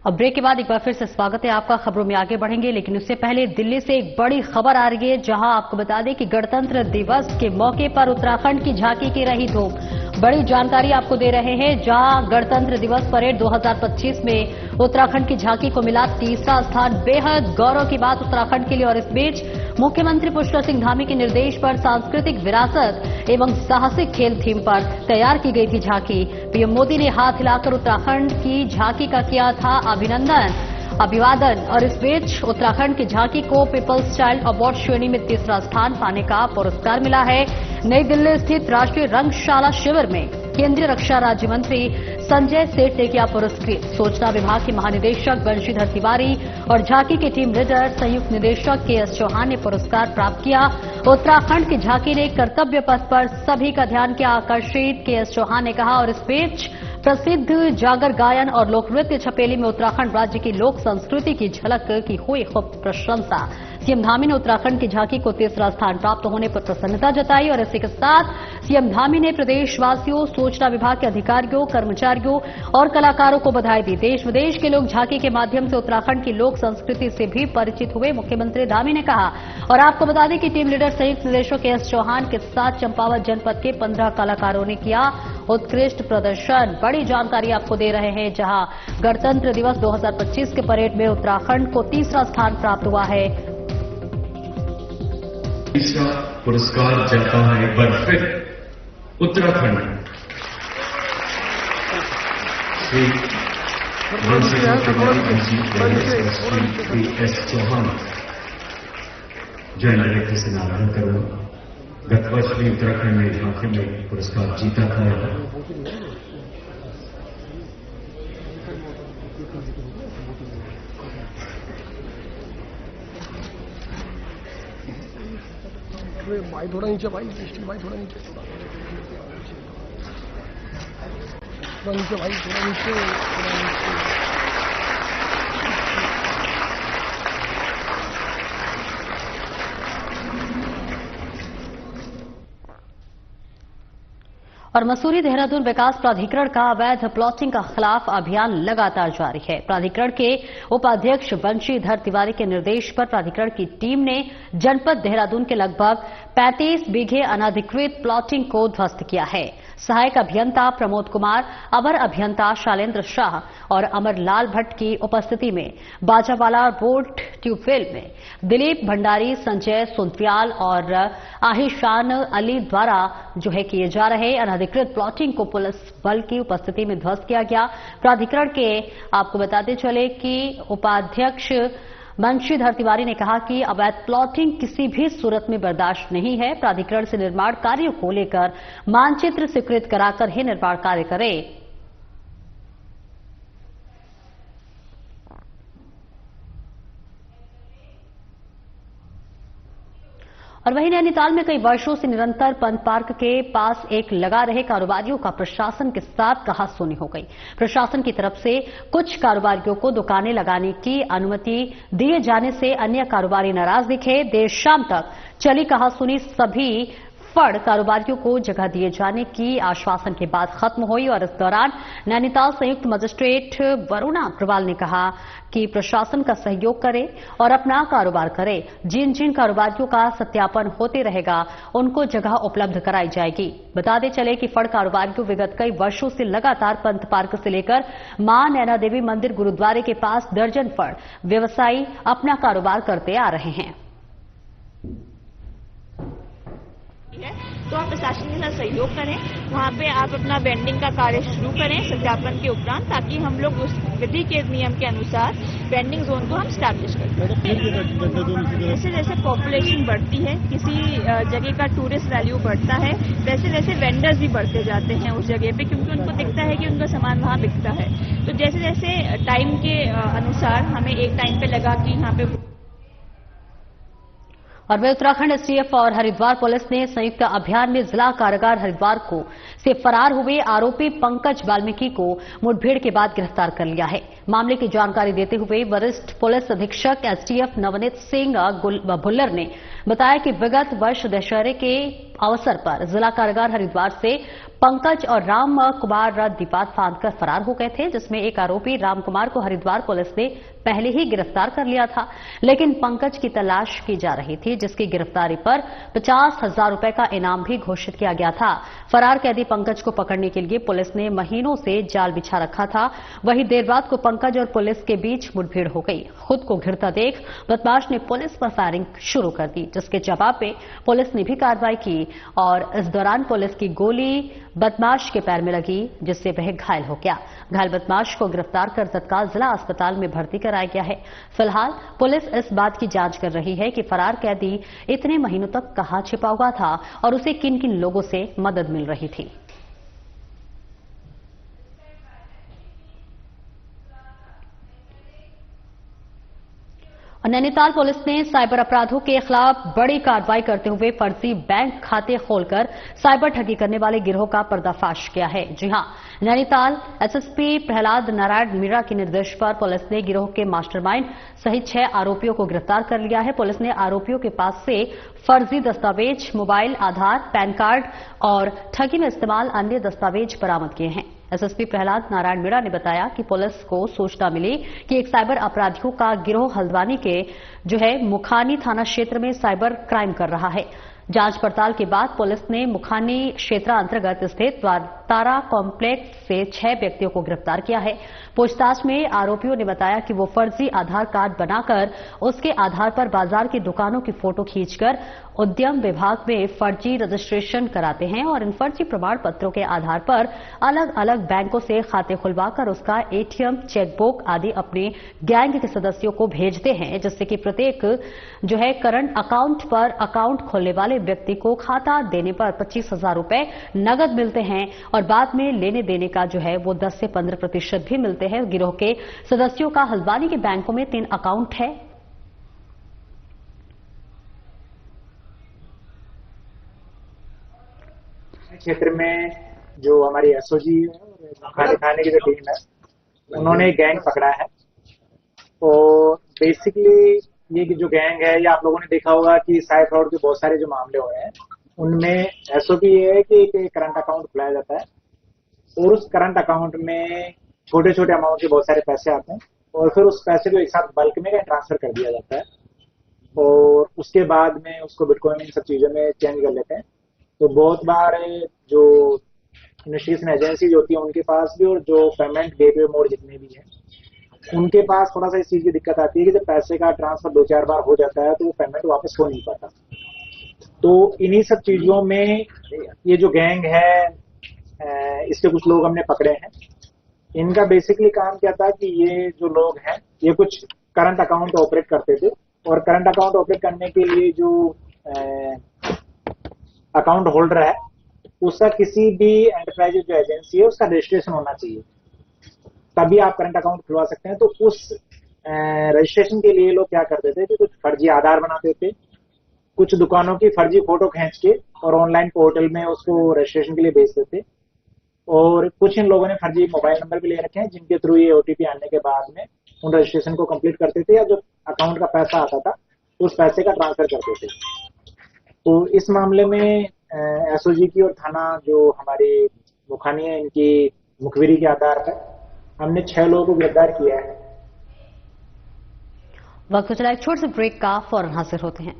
अब ब्रेक के बाद एक बार फिर से स्वागत है आपका। खबरों में आगे बढ़ेंगे, लेकिन उससे पहले दिल्ली से एक बड़ी खबर आ रही है, जहां आपको बता दें कि गणतंत्र दिवस के मौके पर उत्तराखंड की झांकी की रही धूम। बड़ी जानकारी आपको दे रहे हैं, जहां गणतंत्र दिवस परेड 2025 में उत्तराखंड की झांकी को मिला तीसरा स्थान। बेहद गौरव की बात उत्तराखंड के लिए। और इस बीच मुख्यमंत्री पुष्कर सिंह धामी के निर्देश पर सांस्कृतिक विरासत एवं साहसिक खेल थीम पर तैयार की गई थी झांकी। पीएम मोदी ने हाथ हिलाकर उत्तराखंड की झांकी का किया था अभिवादन। और इस बीच उत्तराखंड की झांकी को पीपल्स चाइल्ड अवार्ड श्रेणी में तीसरा स्थान पाने का पुरस्कार मिला है। नई दिल्ली स्थित राष्ट्रीय रंगशाला शिविर में केंद्रीय रक्षा राज्य मंत्री संजय सेठ ने किया पुरस्कृत। सूचना विभाग के महानिदेशक बंशीधर तिवारी और झांकी के टीम लीडर संयुक्त निदेशक केएस चौहान ने पुरस्कार प्राप्त किया। उत्तराखंड की झांकी ने कर्तव्य पथ पर सभी का ध्यान किया आकर्षित, केएस चौहान ने कहा। और इस बीच प्रसिद्ध जागर गायन और लोकनृत्य छपेली में उत्तराखंड राज्य की लोक संस्कृति की झलक की हुई खूब प्रशंसा। सीएम धामी ने उत्तराखंड की झांकी को तीसरा स्थान प्राप्त होने पर प्रसन्नता जताई। और इसी के साथ सीएम धामी ने प्रदेशवासियों, सूचना विभाग के अधिकारियों, कर्मचारियों और कलाकारों को बधाई दी। देश विदेश के लोग झांकी के माध्यम से उत्तराखंड की लोक संस्कृति से भी परिचित हुए, मुख्यमंत्री धामी ने कहा। और आपको बता दें कि टीम लीडर संयुक्त निदेशक केएस चौहान के साथ चंपावत जनपद के 15 कलाकारों ने किया उत्कृष्ट प्रदर्शन। बड़ी जानकारी आपको दे रहे हैं, जहां गणतंत्र दिवस 2025 के परेड में उत्तराखंड को तीसरा स्थान प्राप्त हुआ है। तीसरा पुरस्कार जाता है एक बार फिर उत्तराखंड श्री एस चौहान जय नागरिक से नारायण करूंगा। गत वर्ष भी उत्तराखंड ने झांकी में पुरस्कार जीता था। भाई थोड़ा नीचे, भाई भाई थोड़ा नीचे, थोड़ा नीचे भाई, थोड़ा नीचे। और मसूरी देहरादून विकास प्राधिकरण का अवैध प्लॉटिंग का खिलाफ अभियान लगातार जारी है। प्राधिकरण के उपाध्यक्ष बंशीधर तिवारी के निर्देश पर प्राधिकरण की टीम ने जनपद देहरादून के लगभग 35 बीघे अनधिकृत प्लॉटिंग को ध्वस्त किया है। सहायक अभियंता प्रमोद कुमार, अवर अभियंता शालेंद्र शाह और अमरलाल भट्ट की उपस्थिति में बाजावाला रोड ट्यूबवेल में दिलीप भंडारी, संजय सुंदरियाल और आहिशान अली द्वारा किए जा रहे अनधिकृत प्लॉटिंग को पुलिस बल की उपस्थिति में ध्वस्त किया गया। प्राधिकरण के आपको बताते चले कि उपाध्यक्ष बंशीधर तिवारी ने कहा कि अवैध प्लॉटिंग किसी भी सूरत में बर्दाश्त नहीं है। प्राधिकरण से निर्माण कार्यों को लेकर मानचित्र स्वीकृत कराकर ही निर्माण कार्य करें। और वहीं नैनीताल में कई वर्षों से निरंतर पंथ पार्क के पास एक लगा रहे कारोबारियों का प्रशासन के साथ कहासुनी हो गई। प्रशासन की तरफ से कुछ कारोबारियों को दुकानें लगाने की अनुमति दिए जाने से अन्य कारोबारी नाराज दिखे। देर शाम तक चली कहासुनी सभी फड़ कारोबारियों को जगह दिए जाने की आश्वासन के बाद खत्म हुई। और इस दौरान नैनीताल संयुक्त मजिस्ट्रेट वरुणा अग्रवाल ने कहा कि प्रशासन का सहयोग करे और अपना कारोबार करे। जिन जिन कारोबारियों का सत्यापन होते रहेगा उनको जगह उपलब्ध कराई जाएगी। बताते चले कि फड़ कारोबारियों विगत कई वर्षों से लगातार पंथ पार्क से लेकर मां नैना देवी मंदिर गुरुद्वारे के पास दर्जन फड़ व्यवसायी अपना कारोबार करते आ रहे हैं। तो आप प्रशासन के साथ सहयोग करें, वहाँ पे आप अपना वेंडिंग का कार्य शुरू करें सत्यापन के उपरांत, ताकि हम लोग उस विधि के नियम के अनुसार वेंडिंग जोन को हम स्टैब्लिश कर सकें। जैसे जैसे पॉपुलेशन बढ़ती है, किसी जगह का टूरिस्ट वैल्यू बढ़ता है, वैसे वैसे वेंडर्स भी बढ़ते जाते हैं उस जगह पे, क्योंकि उनको दिखता है कि उनका सामान वहाँ बिकता है। तो जैसे जैसे टाइम के अनुसार हमें एक टाइम पे लगा कि यहाँ पे। और वे उत्तराखंड एसटीएफ और हरिद्वार पुलिस ने संयुक्त अभियान में जिला कारागार हरिद्वार से फरार हुए आरोपी पंकज वाल्मीकि को मुठभेड़ के बाद गिरफ्तार कर लिया है। मामले की जानकारी देते हुए वरिष्ठ पुलिस अधीक्षक एसटीएफ नवनीत सिंह भुल्लर ने बताया कि विगत वर्ष दशहरे के अवसर पर जिला कारागार हरिद्वार से पंकज और राम कुमार दीपात फांदकर फरार हो गए थे, जिसमें एक आरोपी राम कुमार को हरिद्वार पुलिस ने पहले ही गिरफ्तार कर लिया था, लेकिन पंकज की तलाश की जा रही थी, जिसकी गिरफ्तारी पर 50,000 रुपए का इनाम भी घोषित किया गया था। फरार कैदी पंकज को पकड़ने के लिए पुलिस ने महीनों से जाल बिछा रखा था। वहीं देर रात को पंकज और पुलिस के बीच मुठभेड़ हो गई। खुद को घिरता देख बदमाश ने पुलिस पर फायरिंग शुरू कर दी, जिसके जवाब में पुलिस ने भी कार्रवाई की और इस दौरान पुलिस की गोली बदमाश के पैर में लगी, जिससे वह घायल हो गया। घायल बदमाश को गिरफ्तार कर तत्काल जिला अस्पताल में भर्ती कराया गया है। फिलहाल पुलिस इस बात की जांच कर रही है कि फरार कैदी इतने महीनों तक कहां छिपा हुआ था और उसे किन किन लोगों से मदद मिल रही थी। नैनीताल पुलिस ने साइबर अपराधों के खिलाफ बड़ी कार्रवाई करते हुए फर्जी बैंक खाते खोलकर साइबर ठगी करने वाले गिरोह का पर्दाफाश किया है। जी हां, नैनीताल एसएसपी प्रहलाद नारायण मीणा के निर्देश पर पुलिस ने गिरोह के मास्टरमाइंड सहित 6 आरोपियों को गिरफ्तार कर लिया है। पुलिस ने आरोपियों के पास से फर्जी दस्तावेज, मोबाइल, आधार, पैन कार्ड और ठगी में इस्तेमाल अन्य दस्तावेज बरामद किए हैं। एसएसपी प्रहलाद नारायण मीणा ने बताया कि पुलिस को सूचना मिली कि एक साइबर अपराधियों का गिरोह हल्द्वानी के मुखानी थाना क्षेत्र में साइबर क्राइम कर रहा है। जांच पड़ताल के बाद पुलिस ने मुखानी क्षेत्र अंतर्गत स्थित तारा कॉम्प्लेक्स से 6 व्यक्तियों को गिरफ्तार किया है। पूछताछ में आरोपियों ने बताया कि वो फर्जी आधार कार्ड बनाकर उसके आधार पर बाजार की दुकानों की फोटो खींचकर उद्यम विभाग में फर्जी रजिस्ट्रेशन कराते हैं और इन फर्जी प्रमाण पत्रों के आधार पर अलग अलग बैंकों से खाते खुलवाकर उसका एटीएम, चेकबुक आदि अपने गैंग के सदस्यों को भेजते हैं, जिससे कि प्रत्येक करंट अकाउंट पर अकाउंट खोलने वाले व्यक्ति को खाता देने पर 25,000 रुपए नगद मिलते हैं और बाद में लेने देने का वो 10 से 15% भी मिलते हैं। गिरोह के सदस्यों का हल्द्वानी के बैंकों में 3 अकाउंट है। क्षेत्र में जो हमारी एसओजी खाने खाने की जो टीम है, उन्होंने एक गैंग पकड़ा है। और बेसिकली ये जो गैंग है, ये आप लोगों ने देखा होगा कि साइबर फ्रॉड के बहुत सारे जो मामले हुए हैं, उनमें एसओपी ये है कि एक करंट अकाउंट खुलाया जाता है और उस करंट अकाउंट में छोटे छोटे अमाउंट के बहुत सारे पैसे आते हैं और फिर उस पैसे को एक साथ बल्क में ट्रांसफर कर दिया जाता है और उसके बाद में उसको बिटकॉइन इन सब चीजों में चेंज कर लेते हैं। तो बहुत बार जो इन्वेस्टिगेशन एजेंसीज होती है उनके पास भी और जो पेमेंट गेटवे मोड जितने भी हैं, उनके पास थोड़ा सा इस चीज की दिक्कत आती है कि जब पैसे का ट्रांसफर 2-4 बार हो जाता है तो वो पेमेंट वापस हो नहीं पाता। तो इन्हीं सब चीजों में ये जो गैंग है, इसके कुछ लोग हमने पकड़े हैं। इनका बेसिकली काम क्या था कि ये जो लोग हैं, ये कुछ करंट अकाउंट ऑपरेट करते थे और करंट अकाउंट ऑपरेट करने के लिए जो अकाउंट होल्डर है, उसका किसी भी एंटरप्राइज जो एजेंसी है उसका रजिस्ट्रेशन होना चाहिए, तभी आप करंट अकाउंट खुलवा सकते हैं। तो उस रजिस्ट्रेशन के लिए लोग क्या करते थे कि कुछ फर्जी आधार बनाते थे, कुछ दुकानों की फर्जी फोटो खींच के और ऑनलाइन पोर्टल में उसको रजिस्ट्रेशन के लिए भेजते थे और कुछ इन लोगों ने फर्जी मोबाइल नंबर भी ले रखे हैं जिनके थ्रू ये ओटीपी आने के बाद में उन रजिस्ट्रेशन को कंप्लीट करते थे या जो अकाउंट का पैसा आता था उस पैसे का ट्रांसफर करते थे। तो इस मामले में एसओजी की और थाना जो हमारी मुखानी है, इनकी मुखबिरी के आधार पर हमने 6 लोगों को गिरफ्तार किया है। वक्त तो चला एक छोटे से ब्रेक का, फौरन हाजिर होते हैं।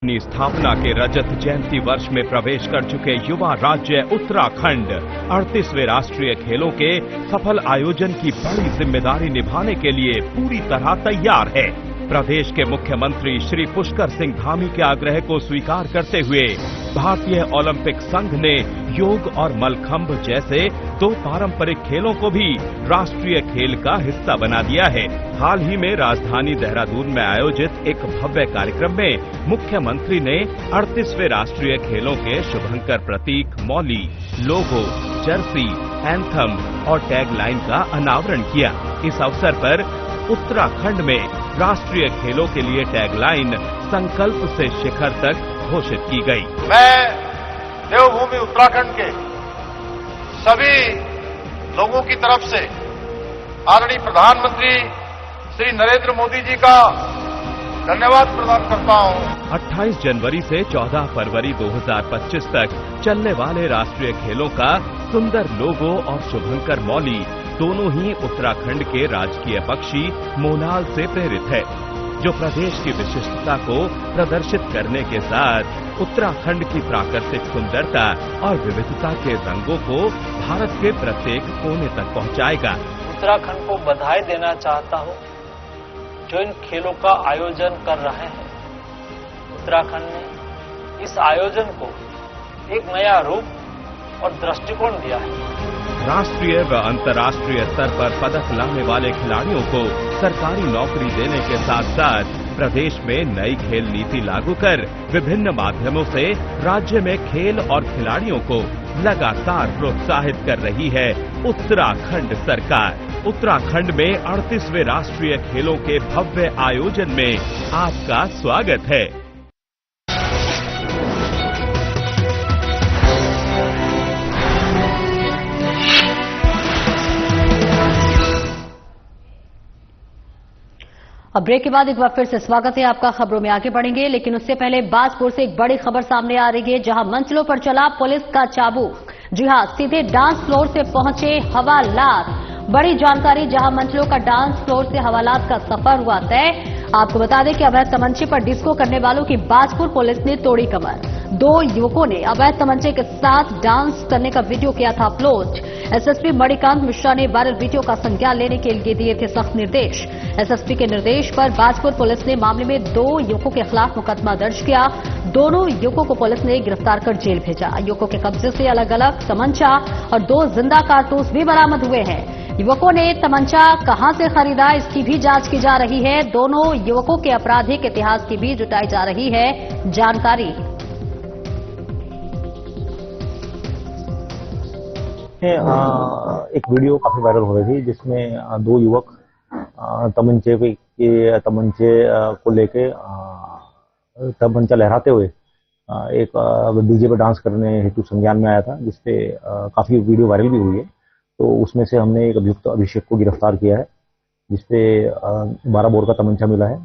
अपनी स्थापना के रजत जयंती वर्ष में प्रवेश कर चुके युवा राज्य उत्तराखंड 38वें राष्ट्रीय खेलों के सफल आयोजन की बड़ी जिम्मेदारी निभाने के लिए पूरी तरह तैयार है। प्रदेश के मुख्यमंत्री श्री पुष्कर सिंह धामी के आग्रह को स्वीकार करते हुए भारतीय ओलंपिक संघ ने योग और मलखंभ जैसे 2 पारंपरिक खेलों को भी राष्ट्रीय खेल का हिस्सा बना दिया है। हाल ही में राजधानी देहरादून में आयोजित एक भव्य कार्यक्रम में मुख्यमंत्री ने 38वें राष्ट्रीय खेलों के शुभंकर प्रतीक, मौली, लोगो, जर्सी, एंथम और टैगलाइन का अनावरण किया। इस अवसर पर उत्तराखंड में राष्ट्रीय खेलों के लिए टैगलाइन संकल्प से शिखर तक घोषित की गई। मैं देवभूमि उत्तराखंड के सभी लोगों की तरफ से आदरणीय प्रधानमंत्री श्री नरेंद्र मोदी जी का धन्यवाद प्रदान करता हूं। 28 जनवरी से 14 फरवरी 2025 तक चलने वाले राष्ट्रीय खेलों का सुंदर लोगो और शुभंकर मौली दोनों ही उत्तराखंड के राजकीय पक्षी मोनाल से प्रेरित है, जो प्रदेश की विशिष्टता को प्रदर्शित करने के साथ उत्तराखंड की प्राकृतिक सुंदरता और विविधता के रंगों को भारत के प्रत्येक कोने तक पहुंचाएगा। उत्तराखंड को बधाई देना चाहता हूं जो इन खेलों का आयोजन कर रहे हैं। उत्तराखंड ने इस आयोजन को एक नया रूप और दृष्टिकोण दिया है। राष्ट्रीय व अंतर्राष्ट्रीय स्तर पर पदक लाने वाले खिलाड़ियों को सरकारी नौकरी देने के साथ साथ प्रदेश में नई खेल नीति लागू कर विभिन्न माध्यमों से राज्य में खेल और खिलाड़ियों को लगातार प्रोत्साहित कर रही है उत्तराखंड सरकार। उत्तराखंड में 38वें राष्ट्रीय खेलों के भव्य आयोजन में आपका स्वागत है। अब ब्रेक के बाद एक बार फिर से स्वागत है आपका। खबरों में आगे बढ़ेंगे, लेकिन उससे पहले बाजपुर से एक बड़ी खबर सामने आ रही है, जहां मंचलों पर चला पुलिस का चाबुक। जी हां, सीधे डांस फ्लोर से पहुंचे हवालात। बड़ी जानकारी, जहां मंचलों का डांस फ्लोर से हवालात का सफर हुआ तय। आपको बता दें कि अवैध तमंचे पर डिस्को करने वालों की बाजपुर पुलिस ने तोड़ी कमर। 2 युवकों ने अवैध तमंचे के साथ डांस करने का वीडियो किया था अपलोड। एसएसपी मणिकांत मिश्रा ने वायरल वीडियो का संज्ञान लेने के लिए दिए थे सख्त निर्देश। एसएसपी के निर्देश पर बाजपुर पुलिस ने मामले में 2 युवकों के खिलाफ मुकदमा दर्ज किया। दोनों युवकों को पुलिस ने गिरफ्तार कर जेल भेजा। युवकों के कब्जे से अलग अलग तमंचा और 2 जिंदा कारतूस भी बरामद हुए हैं। युवकों ने तमंचा कहां से खरीदा, इसकी भी जांच की जा रही है। दोनों युवकों के आपराधिक इतिहास की भी जुटाई जा रही है जानकारी। एक वीडियो काफी वायरल हो रही थी, जिसमें 2 युवक तमंचे को लेके तमंचा लहराते हुए एक डीजे पे डांस करने हेतु संज्ञान में आया था, जिसपे काफी वीडियो वायरल भी हुई है। तो उसमें से हमने एक अभियुक्त अभिषेक को गिरफ्तार किया है, जिसपे 12 बोर का तमंचा मिला है।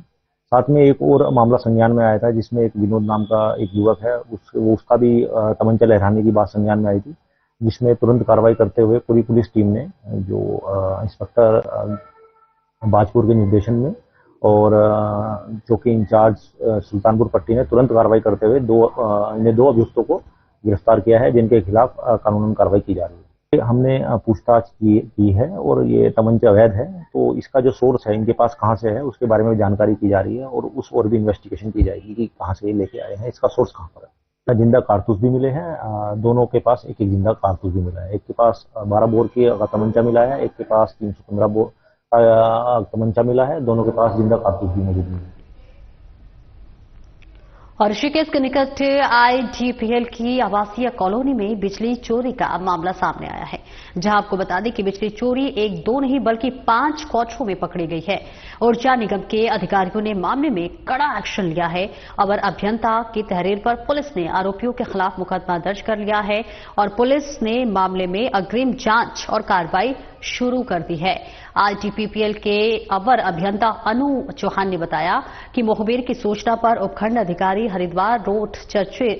साथ में एक और मामला संज्ञान में आया था, जिसमें एक विनोद नाम का एक युवक है, उसका भी तमंचा लहराने की बात संज्ञान में आई थी, जिसमें तुरंत कार्रवाई करते हुए पूरी पुलिस टीम ने, जो इंस्पेक्टर बाजपुर के निर्देशन में और चौकी इंचार्ज सुल्तानपुर पट्टी ने तुरंत कार्रवाई करते हुए 2 अभियुक्तों को गिरफ्तार किया है, जिनके खिलाफ कानूनन कार्रवाई की जा रही है। हमने पूछताछ की है और ये तमंचा अवैध है, तो इसका जो सोर्स है, इनके पास कहाँ से है, उसके बारे में जानकारी की जा रही है और उस और भी इन्वेस्टिगेशन की जाएगी कि कहाँ से ये लेके आए हैं, इसका सोर्स कहाँ पर है। जिंदा कारतूस भी मिले हैं, दोनों के पास एक जिंदा कारतूस भी मिला है। एक के पास 12 बोर की तमंचा मिला है, एक के पास 315 बोर का तमंचा मिला है। दोनों के पास जिंदा कारतूस भी मौजूद है। और ऋषिकेश के निकट आईटीपीएल की आवासीय कॉलोनी में बिजली चोरी का मामला सामने आया है, जहां आपको बता दें कि बिजली चोरी 1-2 नहीं बल्कि 5 क्वार्टरों में पकड़ी गई है। ऊर्जा निगम के अधिकारियों ने मामले में कड़ा एक्शन लिया है। अवर अभियंता की तहरीर पर पुलिस ने आरोपियों के खिलाफ मुकदमा दर्ज कर लिया है और पुलिस ने मामले में अग्रिम जांच और कार्रवाई शुरू कर दी है। आईटीपीएल के अवर अभियंता अनु चौहान ने बताया कि मुखबिर की सूचना पर उपखंड अधिकारी हरिद्वार रोड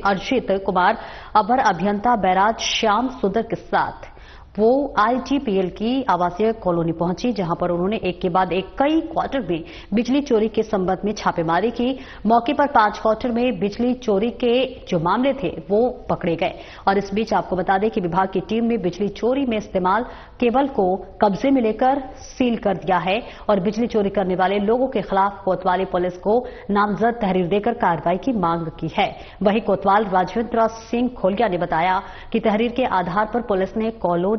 अर्जित कुमार अवर अभियंता बैराज श्याम सुंदर के साथ वो आईटीपीएल की आवासीय कॉलोनी पहुंची, जहां पर उन्होंने एक के बाद एक कई क्वार्टर में बिजली चोरी के संबंध में छापेमारी की। मौके पर 5 क्वार्टर में बिजली चोरी के जो मामले थे वो पकड़े गए। और इस बीच आपको बता दें कि विभाग की टीम ने बिजली चोरी में इस्तेमाल केबल को कब्जे में लेकर सील कर दिया है और बिजली चोरी करने वाले लोगों के खिलाफ कोतवाली पुलिस को नामजद तहरीर देकर कार्रवाई की मांग की है। वहीं कोतवाल राजवेंद्र सिंह खोलिया ने बताया कि तहरीर के आधार पर पुलिस ने कॉलोनी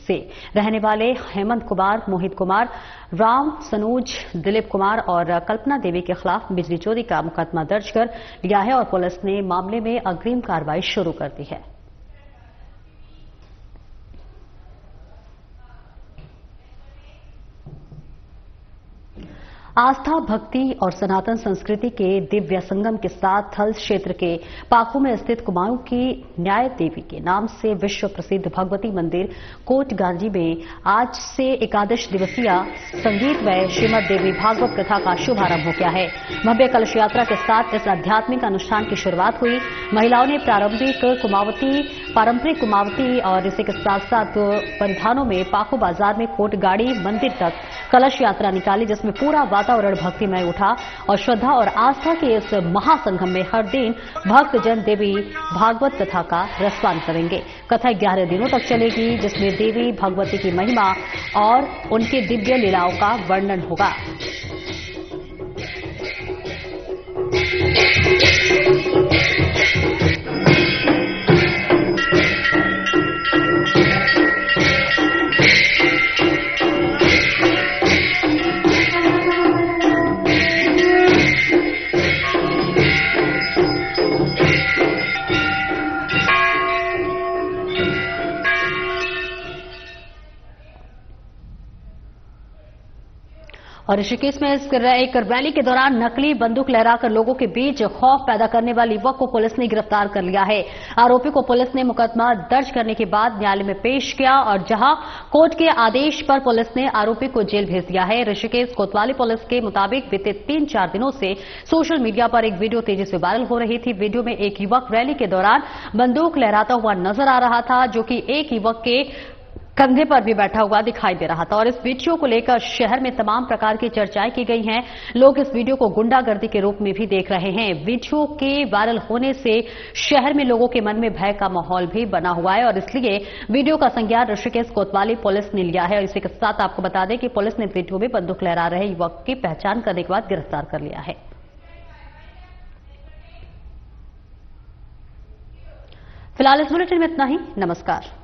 से रहने वाले हेमंत कुमार, मोहित कुमार, राम, सनूज, दिलीप कुमार और कल्पना देवी के खिलाफ बिजली चोरी का मुकदमा दर्ज कर लिया है और पुलिस ने मामले में अग्रिम कार्रवाई शुरू कर दी है। आस्था, भक्ति और सनातन संस्कृति के दिव्य संगम के साथ थल क्षेत्र के पाखू में स्थित कुमाऊं की न्याय देवी के नाम से विश्व प्रसिद्ध भगवती मंदिर कोटगांजी में आज से एकादश दिवसीय संगीतमय श्रीमद देवी भागवत कथा का शुभारंभ हो गया है। भव्य कलश यात्रा के साथ इस आध्यात्मिक अनुष्ठान की शुरुआत हुई। महिलाओं ने पारंपरिक कुमावती और इसी के साथ साथ परिधानों में पाखू बाजार में कोटगाड़ी मंदिर तक कलश यात्रा निकाली, जिसमें पूरा वातावरण भक्तिमय उठा और श्रद्धा और आस्था के इस महासंगम में हर दिन भक्तजन देवी भागवत कथा का रसपान करेंगे। कथा 11 दिनों तक चलेगी, जिसमें देवी भगवती की महिमा और उनके दिव्य लीलाओं का वर्णन होगा। और ऋषिकेश में एक रैली के दौरान नकली बंदूक लहराकर लोगों के बीच खौफ पैदा करने वाले युवक को पुलिस ने गिरफ्तार कर लिया है। आरोपी को पुलिस ने मुकदमा दर्ज करने के बाद न्यायालय में पेश किया और जहां कोर्ट के आदेश पर पुलिस ने आरोपी को जेल भेज दिया है। ऋषिकेश कोतवाली पुलिस के मुताबिक बीते 3-4 दिनों से सोशल मीडिया पर एक वीडियो तेजी से वायरल हो रही थी। वीडियो में एक युवक रैली के दौरान बंदूक लहराता हुआ नजर आ रहा था, जो कि एक युवक के कंधे पर भी बैठा हुआ दिखाई दे रहा था। और इस वीडियो को लेकर शहर में तमाम प्रकार की चर्चाएं की गई हैं। लोग इस वीडियो को गुंडागर्दी के रूप में भी देख रहे हैं। वीडियो के वायरल होने से शहर में लोगों के मन में भय का माहौल भी बना हुआ है और इसलिए वीडियो का संज्ञान ऋषिकेश कोतवाली पुलिस ने लिया है। और इसी के साथ आपको बता दें कि पुलिस ने वीडियो में बंदूक लहरा रहे युवक की पहचान करने के बाद गिरफ्तार कर लिया है। फिलहाल इस बुलेटिन में इतना ही। नमस्कार।